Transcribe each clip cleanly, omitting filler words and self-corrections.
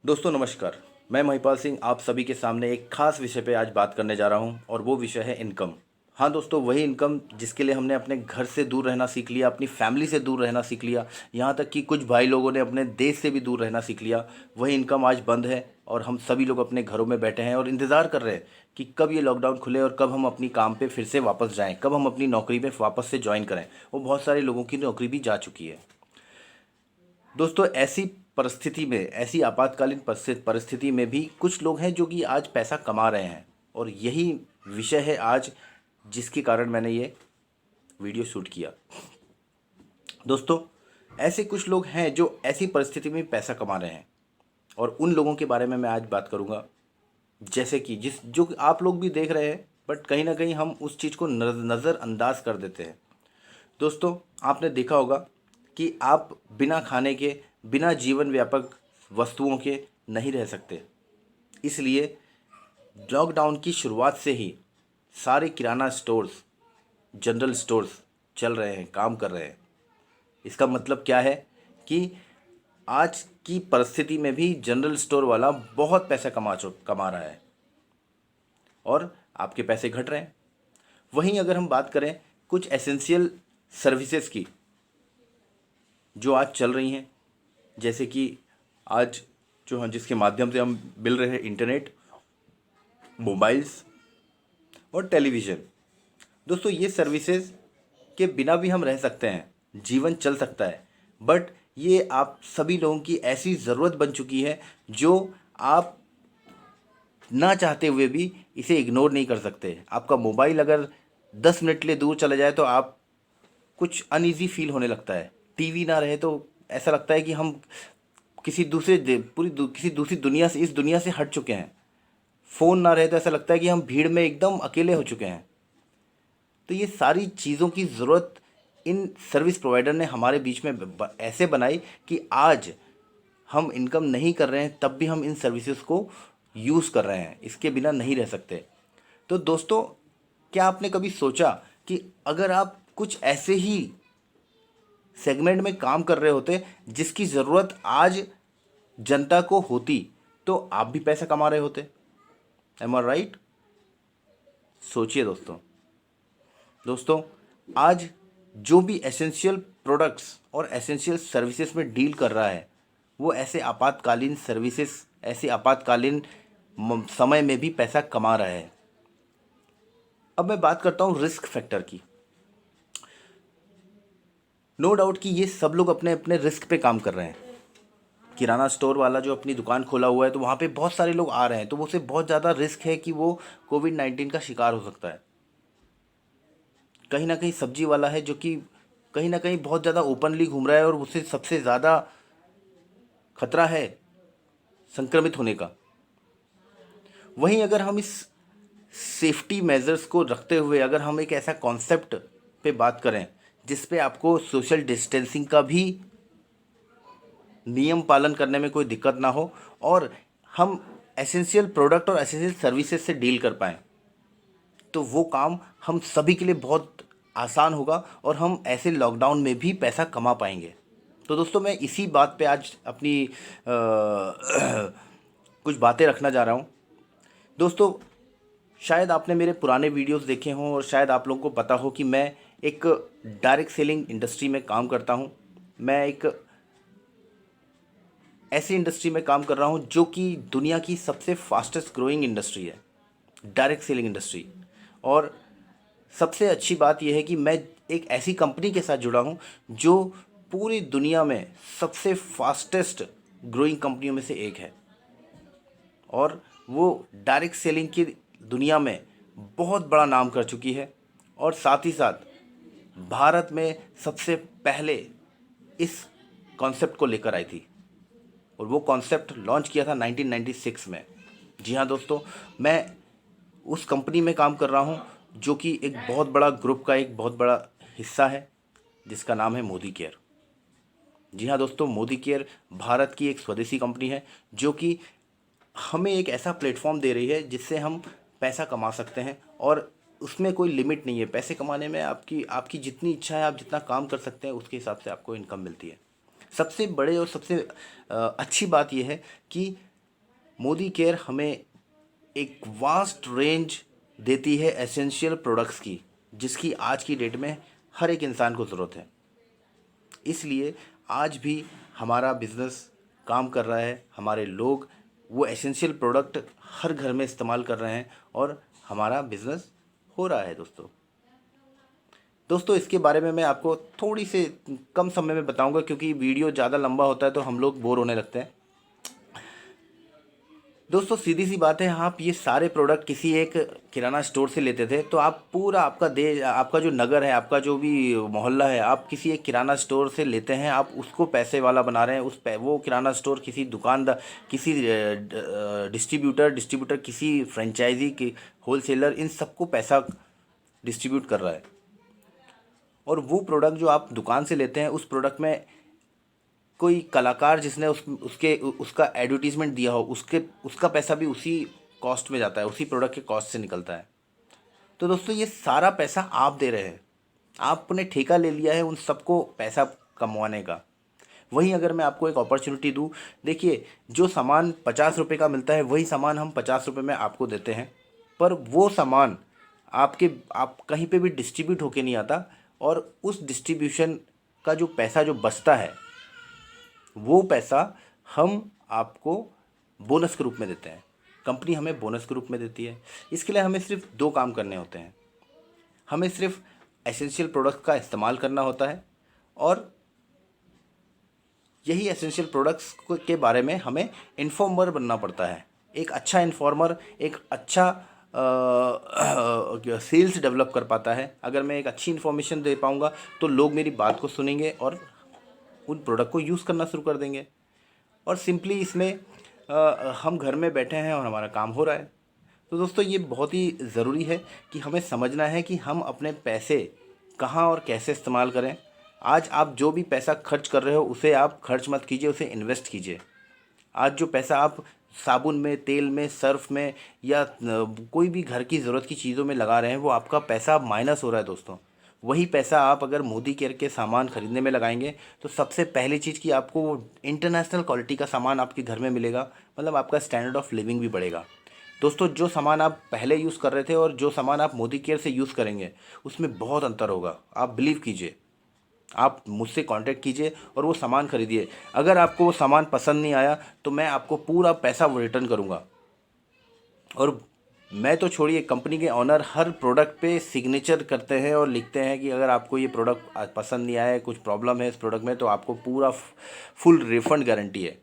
दोस्तों नमस्कार। मैं महिपाल सिंह आप सभी के सामने एक खास विषय पे आज बात करने जा रहा हूं और वो विषय है इनकम। हाँ दोस्तों, वही इनकम जिसके लिए हमने अपने घर से दूर रहना सीख लिया, अपनी फैमिली से दूर रहना सीख लिया, यहाँ तक कि कुछ भाई लोगों ने अपने देश से भी दूर रहना सीख लिया। वही इनकम आज बंद है और हम सभी लोग अपने घरों में बैठे हैं और इंतज़ार कर रहे हैं कि कब ये लॉकडाउन खुले और कब हम अपनी काम पे फिर से वापस जाएं, कब हम अपनी नौकरी में वापस से ज्वाइन करें। वो बहुत सारे लोगों की नौकरी भी जा चुकी है। दोस्तों ऐसी परिस्थिति में, ऐसी आपातकालीन परिस्थिति में भी कुछ लोग हैं जो कि आज पैसा कमा रहे हैं और यही विषय है आज जिसके कारण मैंने ये वीडियो शूट किया। दोस्तों ऐसे कुछ लोग हैं जो ऐसी परिस्थिति में पैसा कमा रहे हैं और उन लोगों के बारे में मैं आज बात करूंगा। जैसे कि जिस जो आप लोग भी देख रहे हैं, बट कहीं ना कहीं हम उस चीज़ को नज़रअंदाज कर देते हैं। दोस्तों आपने देखा होगा कि आप बिना खाने के, बिना जीवन व्यापक वस्तुओं के नहीं रह सकते। इसलिए लॉकडाउन की शुरुआत से ही सारे किराना स्टोर्स, जनरल स्टोर्स चल रहे हैं, काम कर रहे हैं। इसका मतलब क्या है कि आज की परिस्थिति में भी जनरल स्टोर वाला बहुत पैसा कमा रहा है और आपके पैसे घट रहे हैं। वहीं अगर हम बात करें कुछ एसेंशियल सर्विसेज की जो आज चल रही हैं, जैसे कि आज जो हम जिसके माध्यम से हम मिल रहे हैं, इंटरनेट, मोबाइल्स और टेलीविज़न। दोस्तों ये सर्विसेज के बिना भी हम रह सकते हैं, जीवन चल सकता है, बट ये आप सभी लोगों की ऐसी ज़रूरत बन चुकी है जो आप ना चाहते हुए भी इसे इग्नोर नहीं कर सकते। आपका मोबाइल अगर 10 मिनट के लिए दूर चला जाए तो आप कुछ अनईज़ी फील होने लगता है। टीवी ना रहे तो ऐसा लगता है कि हम किसी दूसरे किसी दूसरी दुनिया से, इस दुनिया से हट चुके हैं। फ़ोन ना रहे तो ऐसा लगता है कि हम भीड़ में एकदम अकेले हो चुके हैं। तो ये सारी चीज़ों की ज़रूरत इन सर्विस प्रोवाइडर ने हमारे बीच में ऐसे बनाई कि आज हम इनकम नहीं कर रहे हैं तब भी हम इन सर्विसेज को यूज़ कर रहे हैं, इसके बिना नहीं रह सकते। तो दोस्तों क्या आपने कभी सोचा कि अगर आप कुछ ऐसे ही सेगमेंट में काम कर रहे होते जिसकी ज़रूरत आज जनता को होती, तो आप भी पैसा कमा रहे होते? एम आई राइट? सोचिए दोस्तों। दोस्तों आज जो भी एसेंशियल प्रोडक्ट्स और एसेंशियल सर्विसेज में डील कर रहा है वो ऐसे आपातकालीन सर्विसेज, ऐसे आपातकालीन समय में भी पैसा कमा रहा है। अब मैं बात करता हूँ रिस्क फैक्टर की। नो डाउट कि ये सब लोग अपने अपने रिस्क पे काम कर रहे हैं। किराना स्टोर वाला जो अपनी दुकान खोला हुआ है तो वहाँ पे बहुत सारे लोग आ रहे हैं, तो उसे बहुत ज़्यादा रिस्क है कि वो कोविड-19 का शिकार हो सकता है। कहीं ना कहीं सब्जी वाला है जो कि कहीं ना कहीं बहुत ज़्यादा ओपनली घूम रहा है और उसे सबसे ज़्यादा खतरा है संक्रमित होने का। वहीं अगर हम इस सेफ्टी मेजर्स को रखते हुए अगर हम एक ऐसा कॉन्सेप्ट पे बात करें जिस पे आपको सोशल डिस्टेंसिंग का भी नियम पालन करने में कोई दिक्कत ना हो और हम एसेंशियल प्रोडक्ट और एसेंशियल सर्विसेज से डील कर पाएँ, तो वो काम हम सभी के लिए बहुत आसान होगा और हम ऐसे लॉकडाउन में भी पैसा कमा पाएंगे। तो दोस्तों मैं इसी बात पे आज अपनी कुछ बातें रखना जा रहा हूँ। दोस्तों शायद आपने मेरे पुराने वीडियोस देखे हों और शायद आप लोगों को पता हो कि मैं एक डायरेक्ट सेलिंग इंडस्ट्री में काम करता हूँ। मैं एक ऐसी इंडस्ट्री में काम कर रहा हूँ जो कि दुनिया की सबसे फास्टेस्ट ग्रोइंग इंडस्ट्री है, डायरेक्ट सेलिंग इंडस्ट्री। और सबसे अच्छी बात यह है कि मैं एक ऐसी कंपनी के साथ जुड़ा हूँ जो पूरी दुनिया में सबसे फास्टेस्ट ग्रोइंग कंपनियों में से एक है और वो डायरेक्ट सेलिंग की दुनिया में बहुत बड़ा नाम कर चुकी है और साथ ही साथ भारत में सबसे पहले इस कॉन्सेप्ट को लेकर आई थी और वो कॉन्सेप्ट लॉन्च किया था 1996 में। जी हाँ दोस्तों, मैं उस कंपनी में काम कर रहा हूँ जो कि एक बहुत बड़ा ग्रुप का एक बहुत बड़ा हिस्सा है जिसका नाम है मोदी केयर। जी हाँ दोस्तों, मोदी केयर भारत की एक स्वदेशी कंपनी है जो कि हमें एक ऐसा प्लेटफॉर्म दे रही है जिससे हम पैसा कमा सकते हैं और उसमें कोई लिमिट नहीं है। पैसे कमाने में आपकी आपकी जितनी इच्छा है, आप जितना काम कर सकते हैं उसके हिसाब से आपको इनकम मिलती है। सबसे बड़े और सबसे अच्छी बात यह है कि मोदी केयर हमें एक वास्ट रेंज देती है एसेंशियल प्रोडक्ट्स की, जिसकी आज की डेट में हर एक इंसान को ज़रूरत है। इसलिए आज भी हमारा बिज़नेस काम कर रहा है, हमारे लोग वो एसेंशियल प्रोडक्ट हर घर में इस्तेमाल कर रहे हैं और हमारा बिज़नेस हो रहा है दोस्तों इसके बारे में मैं आपको थोड़ी सी कम समय में बताऊंगा, क्योंकि वीडियो ज़्यादा लंबा होता है तो हम लोग बोर होने लगते हैं। दोस्तों सीधी सी बात है, आप ये सारे प्रोडक्ट किसी एक किराना स्टोर से लेते थे तो आप पूरा आपका देश, आपका जो नगर है, आपका जो भी मोहल्ला है, आप किसी एक किराना स्टोर से लेते हैं, आप उसको पैसे वाला बना रहे हैं। वो किराना स्टोर किसी दुकानदार, किसी डिस्ट्रीब्यूटर किसी फ्रेंचाइजी की होलसेलर, इन सबको पैसा डिस्ट्रीब्यूट कर रहा है। और वो प्रोडक्ट जो आप दुकान से लेते हैं, उस प्रोडक्ट में कोई कलाकार जिसने उसका एडवर्टीजमेंट दिया हो, उसका पैसा भी उसी कॉस्ट में जाता है, उसी प्रोडक्ट के कॉस्ट से निकलता है। तो दोस्तों ये सारा पैसा आप दे रहे हैं, आपने ठेका ले लिया है उन सबको पैसा कमवाने का। वहीं अगर मैं आपको एक अपॉर्चुनिटी दूं, देखिए जो सामान 50 रुपये का मिलता है वही सामान हम 50 रुपये में आपको देते हैं, पर वो सामान आप कहीं पे भी डिस्ट्रीब्यूट होके नहीं आता, और उस डिस्ट्रीब्यूशन का जो पैसा जो बचता है वो पैसा हम आपको बोनस के रूप में देते हैं। कंपनी हमें बोनस के रूप में देती है। इसके लिए हमें सिर्फ 2 काम करने होते हैं। हमें सिर्फ एसेंशियल प्रोडक्ट का इस्तेमाल करना होता है, और यही एसेंशियल प्रोडक्ट्स के बारे में हमें इन्फॉर्मर बनना पड़ता है। एक अच्छा इन्फॉर्मर एक अच्छा सेल्स डेवलप कर पाता है। अगर मैं एक अच्छी इन्फॉर्मेशन दे पाऊँगा तो लोग मेरी बात को सुनेंगे और उन प्रोडक्ट को यूज़ करना शुरू कर देंगे। और सिंपली इसमें हम घर में बैठे हैं और हमारा काम हो रहा है। तो दोस्तों ये बहुत ही ज़रूरी है कि हमें समझना है कि हम अपने पैसे कहाँ और कैसे इस्तेमाल करें। आज आप जो भी पैसा खर्च कर रहे हो उसे आप खर्च मत कीजिए, उसे इन्वेस्ट कीजिए। आज जो पैसा आप साबुन में, तेल में, सर्फ में या कोई भी घर की ज़रूरत की चीज़ों में लगा रहे हैं, वो आपका पैसा माइनस हो रहा है दोस्तों। वही पैसा आप अगर मोदी केयर के सामान खरीदने में लगाएंगे तो सबसे पहली चीज़ कि आपको वो इंटरनेशनल क्वालिटी का सामान आपके घर में मिलेगा, मतलब आपका स्टैंडर्ड ऑफ लिविंग भी बढ़ेगा। दोस्तों जो सामान आप पहले यूज़ कर रहे थे और जो सामान आप मोदी केयर से यूज़ करेंगे उसमें बहुत अंतर होगा, आप बिलीव कीजिए। आप मुझसे कांटेक्ट कीजिए और वो सामान खरीदिए। अगर आपको वो सामान पसंद नहीं आया तो मैं आपको पूरा पैसा वो रिटर्न करूँगा। और मैं तो छोड़िए, कंपनी के ऑनर हर प्रोडक्ट पे सिग्नेचर करते हैं और लिखते हैं कि अगर आपको ये प्रोडक्ट पसंद नहीं आया, कुछ प्रॉब्लम है इस प्रोडक्ट में, तो आपको पूरा फुल रिफंड गारंटी है।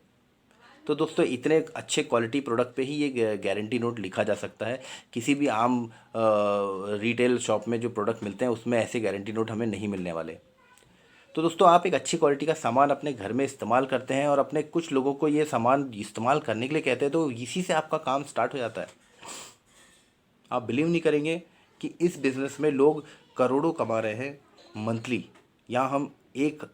तो दोस्तों इतने अच्छे क्वालिटी प्रोडक्ट पे ही ये गारंटी नोट लिखा जा सकता है। किसी भी आम रिटेल शॉप में जो प्रोडक्ट मिलते हैं उसमें ऐसे गारंटी नोट हमें नहीं मिलने वाले। तो दोस्तों आप एक अच्छी क्वालिटी का सामान अपने घर में इस्तेमाल करते हैं और अपने कुछ लोगों को ये सामान इस्तेमाल करने के लिए कहते हैं, तो इसी से आपका काम स्टार्ट हो जाता है। आप बिलीव नहीं करेंगे कि इस बिज़नेस में लोग करोड़ों कमा रहे हैं मंथली। यहाँ हम 1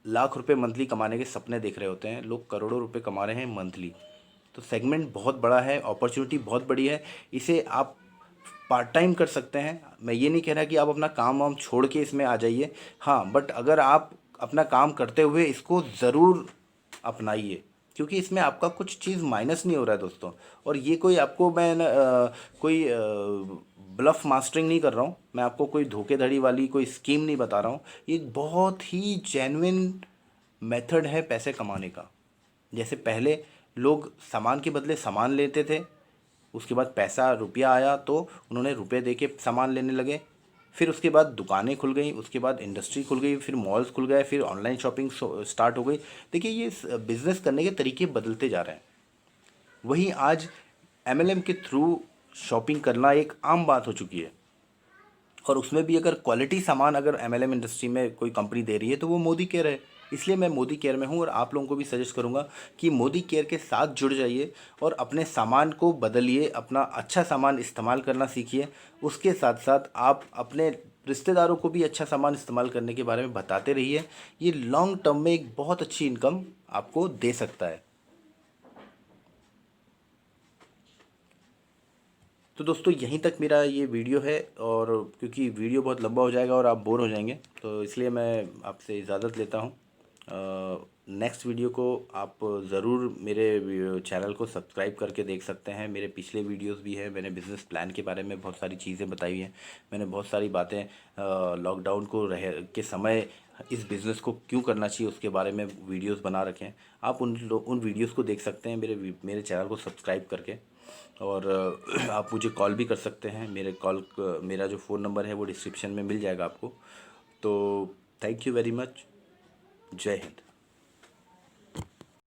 लाख रुपए मंथली कमाने के सपने देख रहे होते हैं, लोग करोड़ों रुपए कमा रहे हैं मंथली। तो सेगमेंट बहुत बड़ा है, अपॉर्चुनिटी बहुत बड़ी है। इसे आप पार्ट टाइम कर सकते हैं। मैं ये नहीं कह रहा कि आप अपना काम वाम छोड़ के इसमें आ जाइए, हाँ, बट अगर आप अपना काम करते हुए इसको ज़रूर अपनाइए, क्योंकि इसमें आपका कुछ चीज़ माइनस नहीं हो रहा है दोस्तों। और ये कोई आपको मैं कोई ब्लफ मास्टरिंग नहीं कर रहा हूँ, मैं आपको कोई धोखेधड़ी वाली कोई स्कीम नहीं बता रहा हूँ। ये बहुत ही जेन्युइन मेथड है पैसे कमाने का। जैसे पहले लोग सामान के बदले सामान लेते थे, उसके बाद पैसा रुपया आया तो उन्होंने रुपये दे के सामान लेने लगे, फिर उसके बाद दुकानें खुल गई, उसके बाद इंडस्ट्री खुल गई, फिर मॉल्स खुल गए, फिर ऑनलाइन शॉपिंग स्टार्ट हो गई। देखिए ये बिज़नेस करने के तरीके बदलते जा रहे हैं। वहीं आज एमएलएम के थ्रू शॉपिंग करना एक आम बात हो चुकी है, और उसमें भी अगर क्वालिटी सामान अगर एमएलएम इंडस्ट्री में कोई कंपनी दे रही है तो वो मोदी केयर है। इसलिए मैं मोदी केयर में हूँ और आप लोगों को भी सजेस्ट करूँगा कि मोदी केयर के साथ जुड़ जाइए और अपने सामान को बदलिए, अपना अच्छा सामान इस्तेमाल करना सीखिए। उसके साथ साथ आप अपने रिश्तेदारों को भी अच्छा सामान इस्तेमाल करने के बारे में बताते रहिए। ये लॉन्ग टर्म में एक बहुत अच्छी इनकम आपको दे सकता है। तो दोस्तों यहीं तक मेरा ये वीडियो है, और क्योंकि वीडियो बहुत लंबा हो जाएगा और आप बोर हो जाएंगे तो इसलिए मैं आपसे इजाज़त लेता हूँ। नेक्स्ट वीडियो को आप ज़रूर मेरे चैनल को सब्सक्राइब करके देख सकते हैं। मेरे पिछले वीडियोस भी हैं, मैंने बिज़नेस प्लान के बारे में बहुत सारी चीज़ें बताई हैं। मैंने बहुत सारी बातें लॉकडाउन को रह के समय इस बिज़नेस को क्यों करना चाहिए उसके बारे में वीडियोस बना रखे हैं। आप उन वीडियोस को देख सकते हैं मेरे चैनल को सब्सक्राइब करके। और आप मुझे कॉल भी कर सकते हैं। मेरा जो फ़ोन नंबर है वो डिस्क्रिप्शन में मिल जाएगा आपको। तो थैंक यू वेरी मच। जय हिंद।